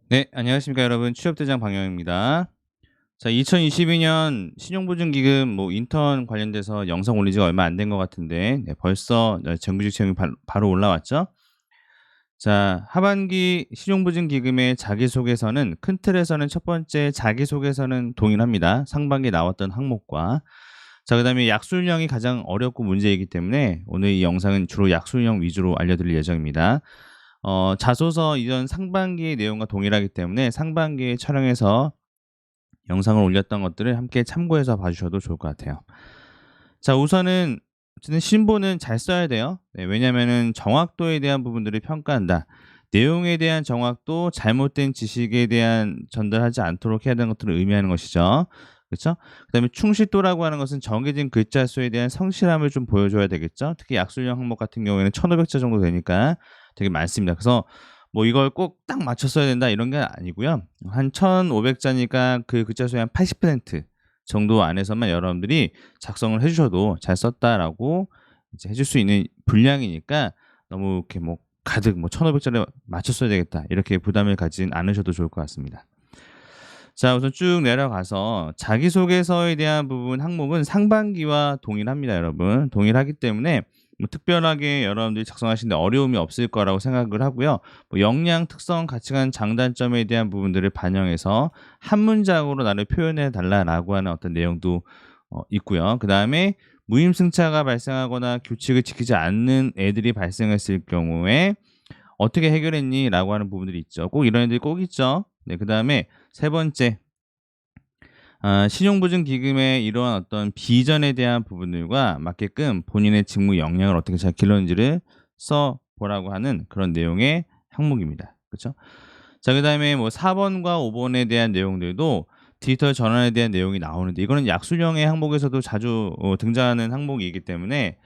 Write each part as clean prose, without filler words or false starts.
네, 안녕하십니까 여러분. 취업대장 방영입니다. 자, 2022년 신용보증기금 인턴 관련돼서 영상 올린 지가 얼마 안 된 것 같은데 벌써 정규직 채용이 바로 올라왔죠. 자, 하반기 신용보증기금의 자기소개서는 큰 틀에서는 첫 번째 자기소개서는 동일합니다. 상반기에 나왔던 항목과. 자, 그다음에 약술형이 가장 어렵고 문제이기 때문에 오늘 이 영상은 주로 약술형 위주로 알려드릴 예정입니다. 자소서 이전 상반기의 내용과 동일하기 때문에 상반기에 촬영해서 영상을 올렸던 것들을 함께 참고해서 봐주셔도 좋을 것 같아요. 자, 우선은 어쨌든 신보는 잘 써야 돼요. 네, 왜냐면은 정확도에 대한 부분들을 평가한다. 내용에 대한 정확도, 잘못된 지식에 대한 전달하지 않도록 해야 되는 것들을 의미하는 것이죠. 그렇죠? 그다음에 충실도라고 하는 것은 정해진 글자 수에 대한 성실함을 좀 보여줘야 되겠죠. 특히 약술형 항목 같은 경우에는 1,500자 정도 되니까 되게 많습니다. 그래서 이걸 꼭 딱 맞춰 써야 된다 이런 게 아니고요. 한 1,500자니까 그 글자 수의 한 80% 정도 안에서만 여러분들이 작성을 해 주셔도 '잘 썼다.'라고 이제 해줄 수 있는 분량이니까 너무 이렇게 가득 1,500자를 맞춰 써야 되겠다 이렇게 부담을 가지진 않으셔도 좋을 것 같습니다. 자, 우선 쭉 내려가서 자기소개서에 대한 부분 항목은 상반기와 동일합니다 여러분. 동일하기 때문에 특별하게 여러분들이 작성하시는데 어려움이 없을 거라고 생각을 하고요. 역량, 특성, 가치관, 장단점에 대한 부분들을 반영해서 한 문장으로 나를 표현해 달라라고 하는 어떤 내용도 있고요. 그다음에 무임승차가 발생하거나 규칙을 지키지 않는 애들이 발생했을 경우에 "어떻게 해결했니?"라고 하는 부분들이 있죠. 꼭 이런 애들이 꼭 있죠. 네, 그다음에 세 번째, 신용보증기금의 이러한 어떤 비전에 대한 부분들과 맞게끔 본인의 직무 역량을 어떻게 잘 길렀는지를 써 보라고 하는 그런 내용의 항목입니다. 그쵸? 자, 그다음에 4 번과 5 번에 대한 내용들도 디지털 전환에 대한 내용이 나오는데 이거는 약술형의 항목에서도 자주 등장하는 항목이기 때문에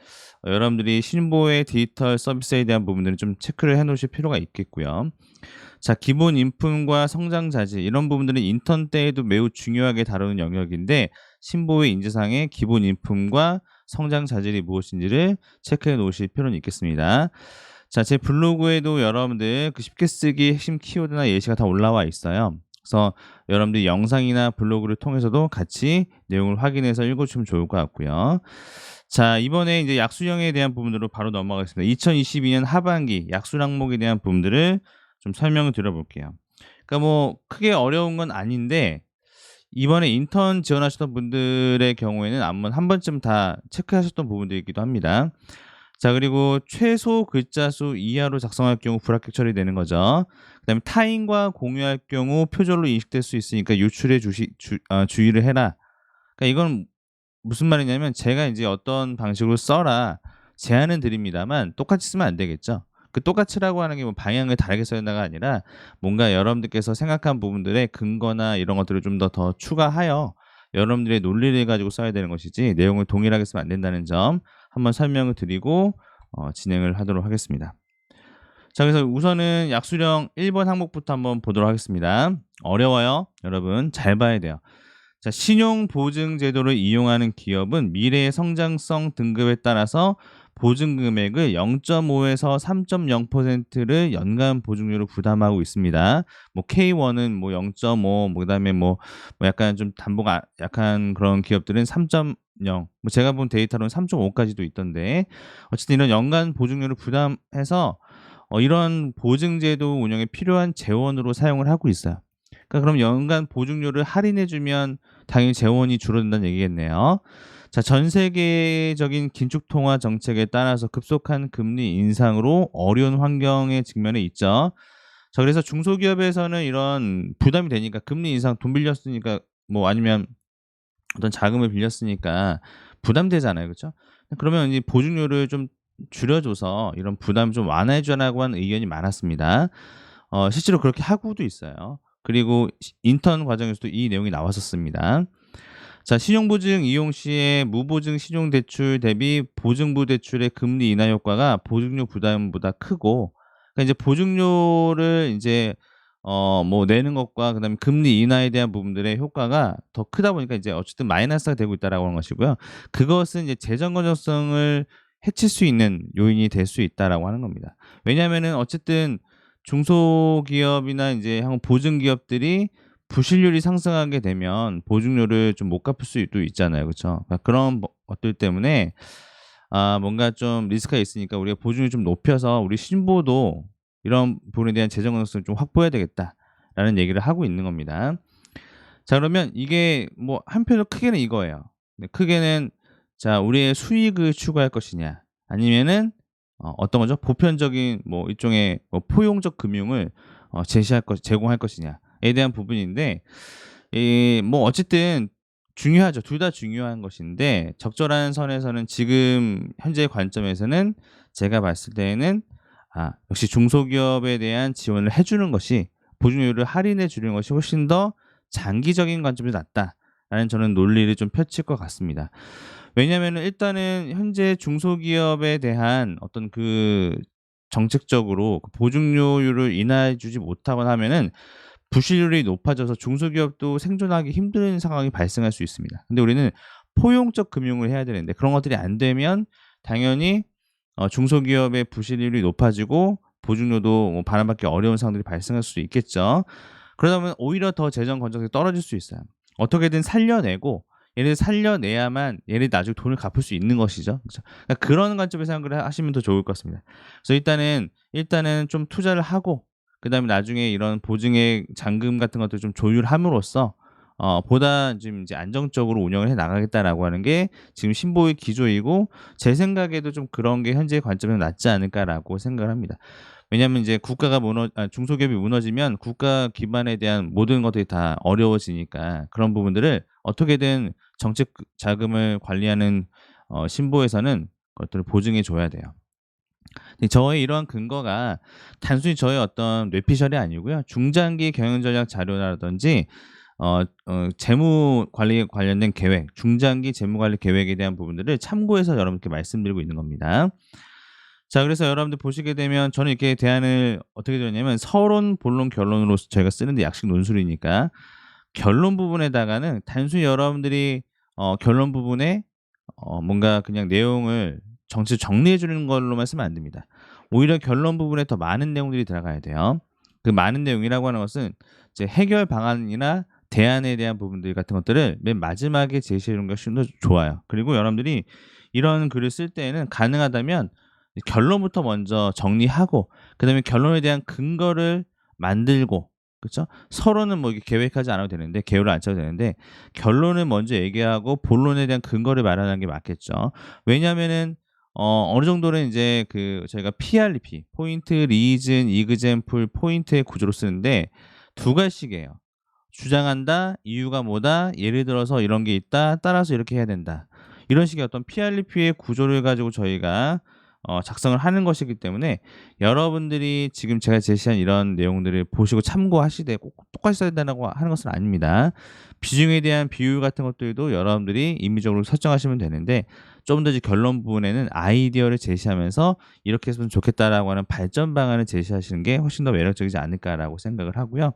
여러분들이 신보의 디지털 서비스에 대한 부분들은 좀 체크를 해 놓으실 필요가 있겠고요. 자, 기본 인품과 성장 자질 이런 부분들은 인턴 때에도 매우 중요하게 다루는 영역인데 신보의 인재상의 기본 인품과 성장 자질이 무엇인지를 체크해 놓으실 필요는 있겠습니다. 자, 제 블로그에도 여러분들 그 쉽게 쓰기 핵심 키워드나 예시가 다 올라와 있어요. 그래서 여러분들 영상이나 블로그를 통해서도 같이 내용을 확인해서 읽어주시면 좋을 것 같고요. 자, 이번에 이제 약수형에 대한 부분으로 바로 넘어가겠습니다. 2022년 하반기 약술 항목에 대한 부분들을 좀 설명을 드려볼게요. 그러니까 크게 어려운 건 아닌데 이번에 인턴 지원하셨던 분들의 경우에는 한번 한 번쯤 다 체크하셨던 부분들이기도 합니다. 자, 그리고 최소 글자 수 이하로 작성할 경우 불합격 처리되는 거죠. 그다음에 타인과 공유할 경우 표절로 인식될 수 있으니까 유출에 주의를 해라. 그러니까 이건 무슨 말이냐면 제가 인제 "어떤 방식으로 써라." 제안은 드립니다만 똑같이 쓰면 안 되겠죠. 그 똑같이라고 하는 게 방향을 다르게 써야 된다가 아니라 뭔가 여러분들께서 생각한 부분들의 근거나 이런 것들을 좀 더 추가하여 여러분들의 논리를 가지고 써야 되는 것이지 내용을 동일하게 쓰면 안 된다는 점 한번 설명을 드리고 진행을 하도록 하겠습니다. 자, 그래서 우선은 약수령 1번 항목부터 한번 보도록 하겠습니다. 어려워요. 여러분 잘 봐야 돼요. 자, 신용보증 제도를 이용하는 기업은 미래의 성장성 등급에 따라서 보증 금액을 0.5에서 3.0%를 연간 보증료로 부담하고 있습니다. K1은 0.5, 그다음에 약간 좀 담보가 약한 그런 기업들은 3.0, 제가 본 데이터로는 3.5까지도 있던데 어쨌든 이런 연간 보증료를 부담해서 이런 보증 제도 운영에 필요한 재원으로 사용을 하고 있어요. 그러니까 그럼 연간 보증료를 할인해 주면 당연히 재원이 줄어든다는 얘기겠네요. 자, 전 세계적인 긴축 통화 정책에 따라서 급속한 금리 인상으로 어려운 환경에 직면해 있죠. 자, 그래서 중소기업에서는 이런 부담이 되니까 금리 인상 돈 빌렸으니까 아니면 어떤 자금을 빌렸으니까 부담되잖아요. 그죠? 그러면 이 보증료를 좀 줄여 줘서 이런 부담을 좀 완화해 주라고 하는 의견이 많았습니다. 실제로 그렇게 하고도 있어요. 그리고 인턴 과정에서도 이 내용이 나왔었습니다. 자, 신용보증 이용 시에 무보증 신용대출 대비 보증부 대출의 금리 인하 효과가 보증료 부담보다 크고 그러니까 이제 보증료를 이제 내는 것과 그다음에 금리 인하에 대한 부분들의 효과가 더 크다 보니까 이제 어쨌든 마이너스가 되고 있다라고 하는 것이고요. 그것은 이제 재정 건전성을 해칠 수 있는 요인이 될 수 있다라고 하는 겁니다. 왜냐하면은 어쨌든 중소기업이나 이제 향후 보증기업들이 부실률이 상승하게 되면 보증료를 좀 못 갚을 수도 있잖아요. 그쵸? 그러니까 그런 것들 때문에 뭔가 좀 리스크가 있으니까 우리가 보증을 좀 높여서 우리 신보도 이런 부분에 대한 재정 가능성을 좀 확보해야 되겠다라는 얘기를 하고 있는 겁니다. 자, 그러면 이게 뭐 한편으로 크게는 이거예요. 네, 크게는 자, 우리의 수익을 추구할 것이냐 아니면은 어떤 거죠? 보편적인 뭐 일종의 뭐 포용적 금융을 제공할 것이냐에 대한 부분인데, 이 뭐 어쨌든 중요하죠. 둘 다 중요한 것인데 적절한 선에서는 지금 현재의 관점에서는 제가 봤을 때에는 역시 중소기업에 대한 지원을 해 주는 것이, 보증료를 할인해 주는 것이 훨씬 더 장기적인 관점에서 낫다라는 저는 논리를 좀 펼칠 것 같습니다. 왜냐하면은 일단은 현재 중소기업에 대한 어떤 그 정책적으로 그 보증료율을 인하해 주지 못하거나 하면은 부실률이 높아져서 중소기업도 생존하기 힘든 상황이 발생할 수 있습니다. 근데 우리는 포용적 금융을 해야 되는데 그런 것들이 안 되면 당연히 중소기업의 부실률이 높아지고 보증료도 뭐 반환받기 어려운 상황들이 발생할 수도 있겠죠. 그러다 보면 오히려 더 재정 건전성이 떨어질 수 있어요. 어떻게든 살려내고 얘를 살려내야만 얘를 나중에 돈을 갚을 수 있는 것이죠. 그죠? 그러니까 그런 관점에서 생각을 하시면 더 좋을 것 같습니다. 그래서 일단은 좀 투자를 하고 그다음에 나중에 이런 보증액 잔금 같은 것들을 좀 조율함으로써 보다 좀 이제 안정적으로 운영을 해 나가겠다라고 하는 게 지금 신보의 기조이고, 제 생각에도 좀 그런 게 현재의 관점에서 낫지 않을까라고 생각을 합니다. 왜냐하면 이제 중소기업이 무너지면 국가 기반에 대한 모든 것들이 다 어려워지니까 그런 부분들을 어떻게든 정책 자금을 관리하는 신보에서는 그것들을 보증해 줘야 돼요. 근데 저의 이러한 근거가 단순히 저의 어떤 뇌피셜이 아니고요. 중장기 경영 전략 자료라든지 재무 관리에 관련된 계획, 중장기 재무 관리 계획에 대한 부분들을 참고해서 여러분께 말씀드리고 있는 겁니다. 자, 그래서 여러분들 보시게 되면 저는 이렇게 대안을 어떻게 드렸냐면 서론, 본론, 결론으로 저희가 쓰는데 약식 논술이니까 결론 부분에다가는 단순히 여러분들이 결론 부분에 뭔가 그냥 내용을 정리해 주는 걸로만 쓰면 안 됩니다. 오히려 결론 부분에 더 많은 내용들이 들어가야 돼요. 그 많은 내용이라고 하는 것은 이제 해결 방안이나 대안에 대한 부분들 같은 것들을 맨 마지막에 제시해 주는 것이 좀 더 좋아요. 그리고 여러분들이 이런 글을 쓸 때에는 가능하다면 결론부터 먼저 정리하고 그다음에 결론에 대한 근거를 만들고, 그쵸? 서로는 뭐 이렇게 계획하지 않아도 되는데 계율을 안 짜도 되는데 결론을 먼저 얘기하고 본론에 대한 근거를 마련하는 게 맞겠죠. 왜냐하면은 어느 정도는 이제 그 저희가 PRP, 포인트, 리즌, 이그젠플, 포인트의 구조로 쓰는데 두 가지씩이에요. 주장한다, 이유가 뭐다, 예를 들어서 이런 게 있다, 따라서 이렇게 해야 된다. 이런 식의 어떤 PRP의 구조를 가지고 저희가 작성을 하는 것이기 때문에 여러분들이 지금 제가 제시한 이런 내용들을 보시고 참고하시되 꼭 똑같이 써야 된다고 하는 것은 아닙니다. 비중에 대한 비율 같은 것들도 여러분들이 임의적으로 설정하시면 되는데 좀 더 이제 결론 부분에는 아이디어를 제시하면서 이렇게 했으면 좋겠다라고 하는 발전 방안을 제시하시는 게 훨씬 더 매력적이지 않을까라고 생각을 하고요.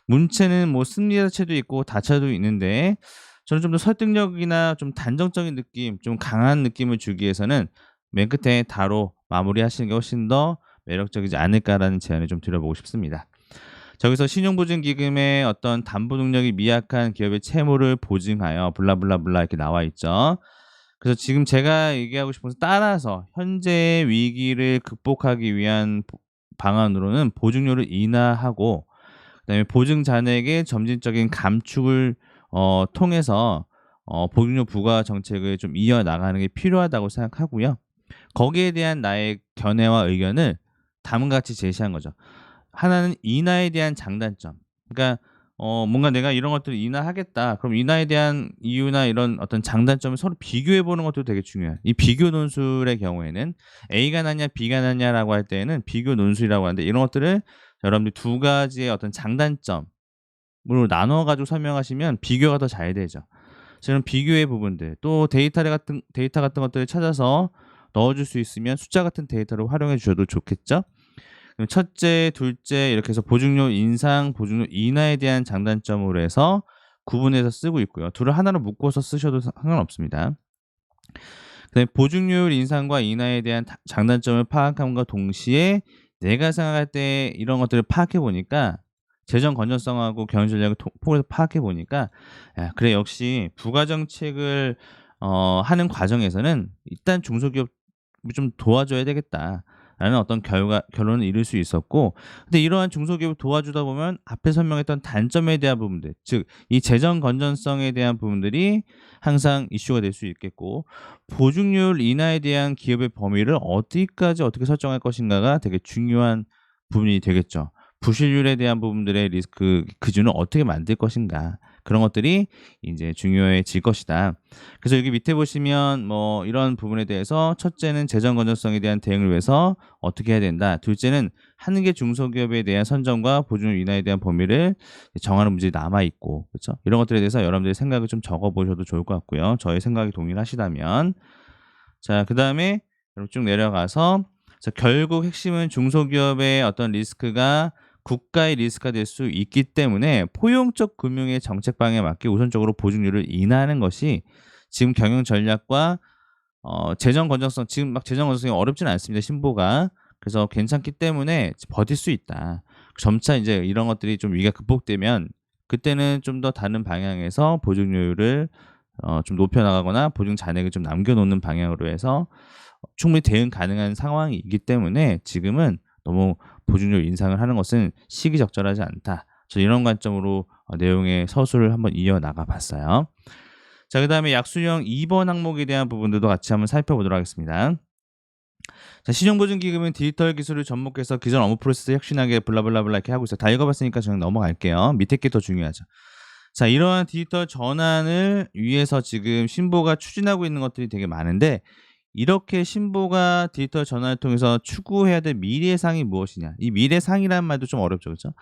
문체는 뭐 승리자체도 있고 다차도 있는데 저는 좀 더 설득력이나 좀 단정적인 느낌, 좀 강한 느낌을 주기 위해서는 맨 끝에 다로 마무리하시는 게 훨씬 더 매력적이지 않을까라는 제안을 좀 드려보고 싶습니다. 저기서 신용보증기금의 어떤 담보 능력이 미약한 기업의 채무를 보증하여 블라블라블라 이렇게 나와 있죠. 그래서 지금 제가 얘기하고 싶은 것은 따라서 현재의 위기를 극복하기 위한 방안으로는 보증료를 인하하고 그다음에 보증 잔액의 점진적인 감축을 통해서 보증료 부과 정책을 좀 이어나가는 게 필요하다고 생각하고요. 거기에 대한 나의 견해와 의견을 다음과 같이 제시한 거죠. 하나는 인하에 대한 장단점. 그러니까 뭔가 내가 이런 것들을 인하하겠다. 그럼 인하에 대한 이유나 이런 어떤 장단점을 서로 비교해 보는 것도 되게 중요해요. 이 비교 논술의 경우에는 A가 낫냐 B가 낫냐라고 할 때에는 비교 논술이라고 하는데 이런 것들을 여러분들이 두 가지의 어떤 장단점으로 나눠 가지고 설명하시면 비교가 더 잘 되죠. 저는 비교의 부분들 또 데이터 같은 것들을 찾아서 넣어 줄 수 있으면 숫자 같은 데이터를 활용해 주셔도 좋겠죠. 그럼 첫째, 둘째 이렇게 해서 보증료 인상, 보증료 인하에 대한 장단점으로 해서 구분해서 쓰고 있고요. 둘을 하나로 묶어서 쓰셔도 상관없습니다. 그다음에 보증료율 인상과 인하에 대한 장단점을 파악함과 동시에 내가 생각할 때 이런 것들을 파악해 보니까 재정 건전성하고 경영 전략을 통해서 파악해 보니까 '야 그래 역시 부가 정책을 하는 과정에서는 일단 중소기업 좀 도와줘야 되겠다.'라는 어떤 결론을 이룰 수 있었고, 근데 이러한 중소기업을 도와주다 보면 앞에 설명했던 단점에 대한 부분들, 즉 이 재정 건전성에 대한 부분들이 항상 이슈가 될 수 있겠고, 보증률 인하에 대한 기업의 범위를 어디까지 어떻게 설정할 것인가가 되게 중요한 부분이 되겠죠. 부실률에 대한 부분들의 리스크 기준을 어떻게 만들 것인가, 그런 것들이 인제 중요해질 것이다. 그래서 여기 밑에 보시면 뭐 이런 부분에 대해서 첫째는 재정 건전성에 대한 대응을 위해서 어떻게 해야 된다. 둘째는 한계 중소기업에 대한 선정과 보증률 인하에 대한 범위를 정하는 문제가 남아 있고, 그쵸? 이런 것들에 대해서 여러분들이 생각을 좀 적어 보셔도 좋을 것 같고요. 저의 생각이 동일하시다면. 자, 그다음에 여러분 쭉 내려가서, 자 결국 핵심은 중소기업의 어떤 리스크가 국가의 리스크가 될 수 있기 때문에 포용적 금융의 정책 방향에 맞게 우선적으로 보증률을 인하하는 것이 지금 경영 전략과 재정 건전성, 지금 막 재정 건전성이 어렵지는 않습니다, 신보가. 그래서 괜찮기 때문에 버틸 수 있다. 점차 인제 이런 것들이 좀 위기가 극복되면 그때는 좀 더 다른 방향에서 보증률을 좀 높여 나가거나 보증 잔액을 좀 남겨 놓는 방향으로 해서 충분히 대응 가능한 상황이기 때문에 지금은 너무 보증률 인상을 하는 것은 시기적절하지 않다. 저 이런 관점으로 내용의 서술을 한번 이어나가 봤어요. 자, 그다음에 약수령 2번 항목에 대한 부분들도 같이 한번 살펴보도록 하겠습니다. 자, 신용보증기금은 디지털 기술을 접목해서 기존 업무 프로세스 혁신하게 블라블라블라 이렇게 하고 있어요. 다 읽어봤으니까 저는 넘어갈게요. 밑에 게 더 중요하죠. 자, 이러한 디지털 전환을 위해서 지금 신보가 추진하고 있는 것들이 되게 많은데, 이렇게 신보가 디지털 전환을 통해서 추구해야 될 미래상이 무엇이냐. 이 미래상이라는 말도 좀 어렵죠. 그렇죠?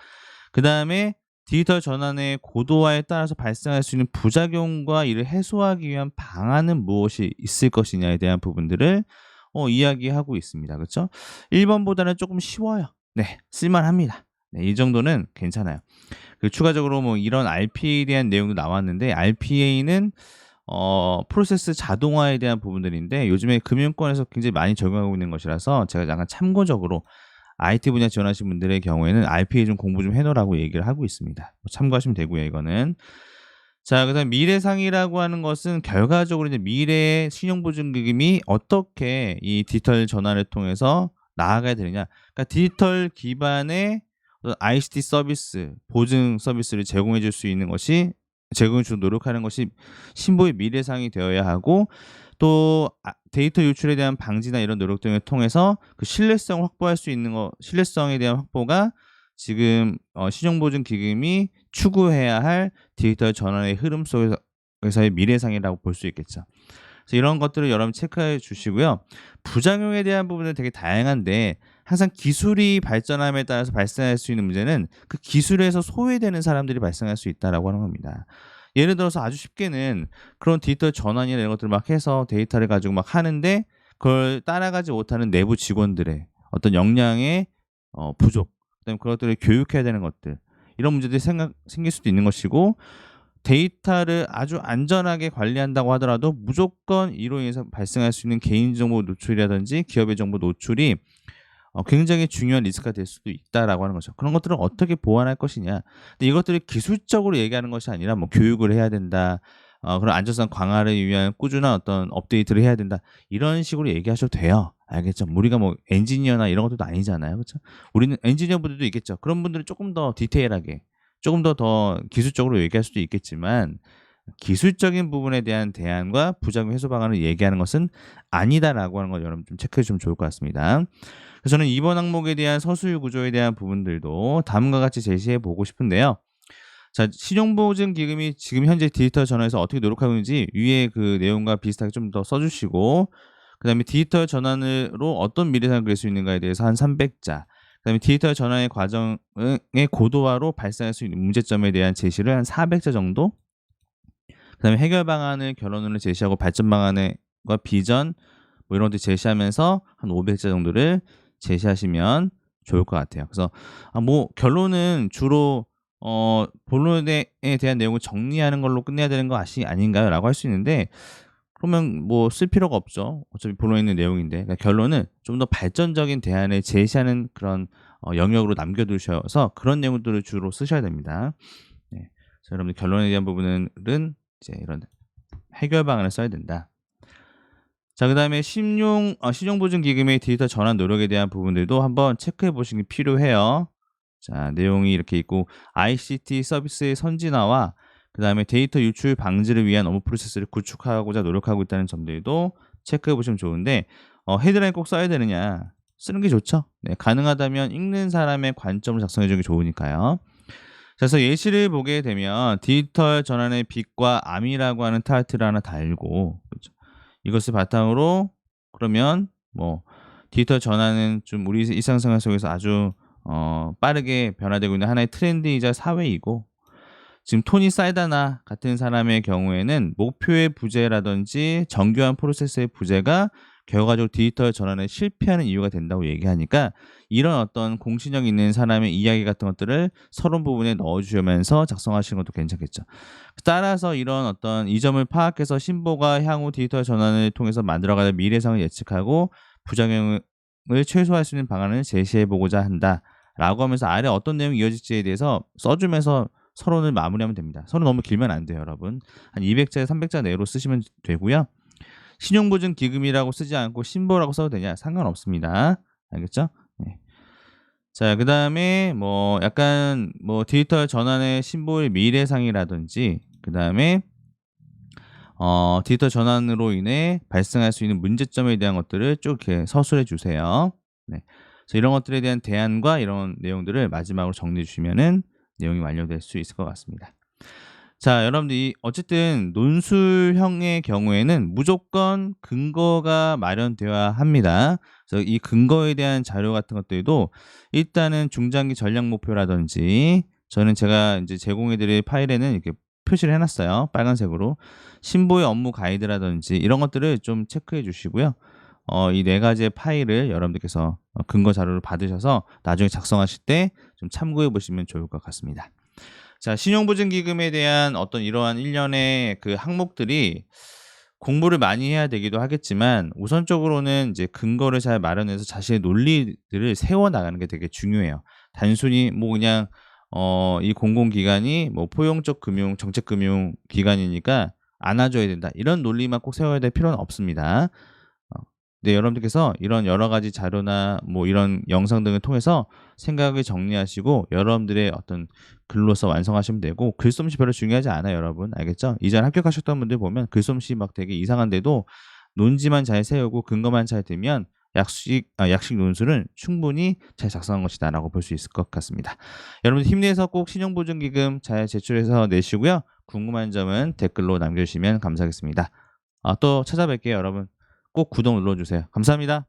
그다음에 디지털 전환의 고도화에 따라서 발생할 수 있는 부작용과 이를 해소하기 위한 방안은 무엇이 있을 것이냐에 대한 부분들을 이야기하고 있습니다. 그렇죠? 1번보다는 조금 쉬워요. 네. 쓸만합니다. 네, 이 정도는 괜찮아요. 추가적으로 뭐 이런 RPA에 대한 내용도 나왔는데, RPA는 프로세스 자동화에 대한 부분들인데 요즘에 금융권에서 굉장히 많이 적용하고 있는 것이라서 제가 약간 참고적으로 IT 분야 지원하신 분들의 경우에는 RPA 좀 공부 좀 해 놓으라고 얘기를 하고 있습니다. 뭐 참고하시면 되고요, 이거는. 자, 그다음 미래상이라고 하는 것은 결과적으로 이제 미래의 신용보증기금이 어떻게 이 디지털 전환을 통해서 나아가야 되느냐. 그러니까 디지털 기반의 ICT 서비스, 보증 서비스를 제공해 줄 수 있는 것이, 제공해 주도록 노력하는 것이 신보의 미래상이 되어야 하고, 또 데이터 유출에 대한 방지나 이런 노력 등을 통해서 그 신뢰성을 확보할 수 있는 신뢰성에 대한 확보가 지금 신용보증기금이 추구해야 할 디지털 전환의 흐름 속에서의 미래상이라고 볼 수 있겠죠. 그래서 이런 것들을 여러분 체크해 주시고요. 부작용에 대한 부분은 되게 다양한데 항상 기술이 발전함에 따라서 발생할 수 있는 문제는 그 기술에서 소외되는 사람들이 발생할 수 있다라고 하는 겁니다. 예를 들어서 아주 쉽게는 그런 디지털 전환이나 이런 것들을 막 해서 데이터를 가지고 막 하는데 그걸 따라가지 못하는 내부 직원들의 어떤 역량의 부족, 그다음에 그것들을 교육해야 되는 것들, 이런 문제들이 생길 수도 있는 것이고, 데이터를 아주 안전하게 관리한다고 하더라도 무조건 이로 인해서 발생할 수 있는 개인정보 노출이라든지 기업의 정보 노출이 굉장히 중요한 리스크가 될 수도 있다라고 하는 거죠. 그런 것들을 어떻게 보완할 것이냐. 근데 이것들을 기술적으로 얘기하는 것이 아니라 뭐 교육을 해야 된다. 그런 안전성 강화를 위한 꾸준한 어떤 업데이트를 해야 된다. 이런 식으로 얘기하셔도 돼요. 알겠죠? 우리가 뭐 엔지니어나 이런 것들도 아니잖아요. 그렇죠? 우리는 엔지니어 분들도 있겠죠. 그런 분들은 조금 더 디테일하게, 조금 더 기술적으로 얘기할 수도 있겠지만, 기술적인 부분에 대한 대안과 부작용 해소 방안을 얘기하는 것은 아니다라고 하는 걸 여러분 좀 체크해 주면 좋을 것 같습니다. 그래서 저는 이번 항목에 대한 서술 구조에 대한 부분들도 다음과 같이 제시해 보고 싶은데요. 자, 신용보증기금이 지금 현재 디지털 전환에서 어떻게 노력하고 있는지 위에 그 내용과 비슷하게 좀 더 써주시고, 그다음에 디지털 전환으로 어떤 미래상을 그릴 수 있는가에 대해서 한 300자, 그다음에 디지털 전환의 과정의 고도화로 발생할 수 있는 문제점에 대한 제시를 한 400자 정도, 그다음에 해결 방안을 결론으로 제시하고 발전 방안과 비전 뭐 이런 것들 제시하면서 한 500자 정도를 제시하시면 좋을 것 같아요. 그래서 뭐 결론은 주로 본론에 대한 내용을 정리하는 걸로 끝내야 되는 거 아닌가요? 라고 할 수 있는데, 그러면 뭐 쓸 필요가 없죠. 어차피 본론에 있는 내용인데. 그러니까 결론은 좀 더 발전적인 대안을 제시하는 그런 영역으로 남겨두셔서 그런 내용들을 주로 쓰셔야 됩니다. 네. 그래서 여러분들 결론에 대한 부분은 이제 이런 해결 방안을 써야 된다. 자, 그다음에 신용보증기금의 디지털 전환 노력에 대한 부분들도 한번 체크해 보시는 게 필요해요. 자, 내용이 이렇게 있고 ICT 서비스의 선진화와 그다음에 데이터 유출 방지를 위한 업무 프로세스를 구축하고자 노력하고 있다는 점들도 체크해 보시면 좋은데 헤드라인 꼭 써야 되느냐? 쓰는 게 좋죠. 네, 가능하다면 읽는 사람의 관점을 작성해 주는 게 좋으니까요. 그래서 예시를 보게 되면 디지털 전환의 빛과 암이라고 하는 타이틀을 하나 달고, 그렇죠? 이것을 바탕으로 그러면 뭐 디지털 전환은 좀 우리 일상생활 속에서 아주 빠르게 변화되고 있는 하나의 트렌드이자 사회이고, 지금 토니 살다나 같은 사람의 경우에는 목표의 부재라든지 정교한 프로세스의 부재가 결과적으로 디지털 전환에 실패하는 이유가 된다고 얘기하니까 이런 어떤 공신력 있는 사람의 이야기 같은 것들을 서론 부분에 넣어주면서 작성하시는 것도 괜찮겠죠. 따라서 이런 어떤 이 점을 파악해서 신보가 향후 디지털 전환을 통해서 만들어가는 미래상을 예측하고 부작용을 최소화할 수 있는 방안을 제시해보고자 한다라고 하면서 아래 어떤 내용이 이어질지에 대해서 써주면서 서론을 마무리하면 됩니다. 서론 너무 길면 안 돼요, 여러분. 한 200자, 300자 내로 쓰시면 되고요. 신용보증기금이라고 쓰지 않고 신보라고 써도 되냐? 상관없습니다. 알겠죠? 네. 자, 그다음에 뭐 약간 뭐 디지털 전환의 신보의 미래상이라든지 그다음에 디지털 전환으로 인해 발생할 수 있는 문제점에 대한 것들을 쭉 이렇게 서술해 주세요. 네. 그래서 이런 것들에 대한 대안과 이런 내용들을 마지막으로 정리해 주시면은 내용이 완료될 수 있을 것 같습니다. 자, 여러분들이 어쨌든 논술형의 경우에는 무조건 근거가 마련되어야 합니다. 그래서 이 근거에 대한 자료 같은 것들도 일단은 중장기 전략 목표라든지 저는 제가 이제 제공해 드릴 파일에는 이렇게 표시를 해 놨어요. 빨간색으로. 신보의 업무 가이드라든지 이런 것들을 좀 체크해 주시고요. 이 4가지의 파일을 여러분들께서 근거 자료를 받으셔서 나중에 작성하실 때 좀 참고해 보시면 좋을 것 같습니다. 자, 신용보증기금에 대한 어떤 이러한 일련의 그 항목들이 공부를 많이 해야 되기도 하겠지만 우선적으로는 이제 근거를 잘 마련해서 자신의 논리들을 세워 나가는 게 되게 중요해요. 단순히 뭐 그냥 이 공공기관이 뭐 포용적 금융, 정책금융 기관이니까 안아줘야 된다. 이런 논리만 꼭 세워야 될 필요는 없습니다. 네, 여러분들께서 이런 여러 가지 자료나 뭐 이런 영상 등을 통해서 생각을 정리하시고 여러분들의 어떤 글로서 완성하시면 되고 글솜씨 별로 중요하지 않아요, 여러분. 알겠죠? 이전 합격하셨던 분들 보면 글솜씨 막 되게 이상한데도 논지만 잘 세우고 근거만 잘 되면 약식 논술은 충분히 잘 작성한 것이다라고 볼 수 있을 것 같습니다. 여러분 힘내서 꼭 신용보증기금 잘 제출해서 내시고요. 궁금한 점은 댓글로 남겨주시면 감사하겠습니다. 또 찾아뵐게요, 여러분. 꼭 구독 눌러주세요. 감사합니다.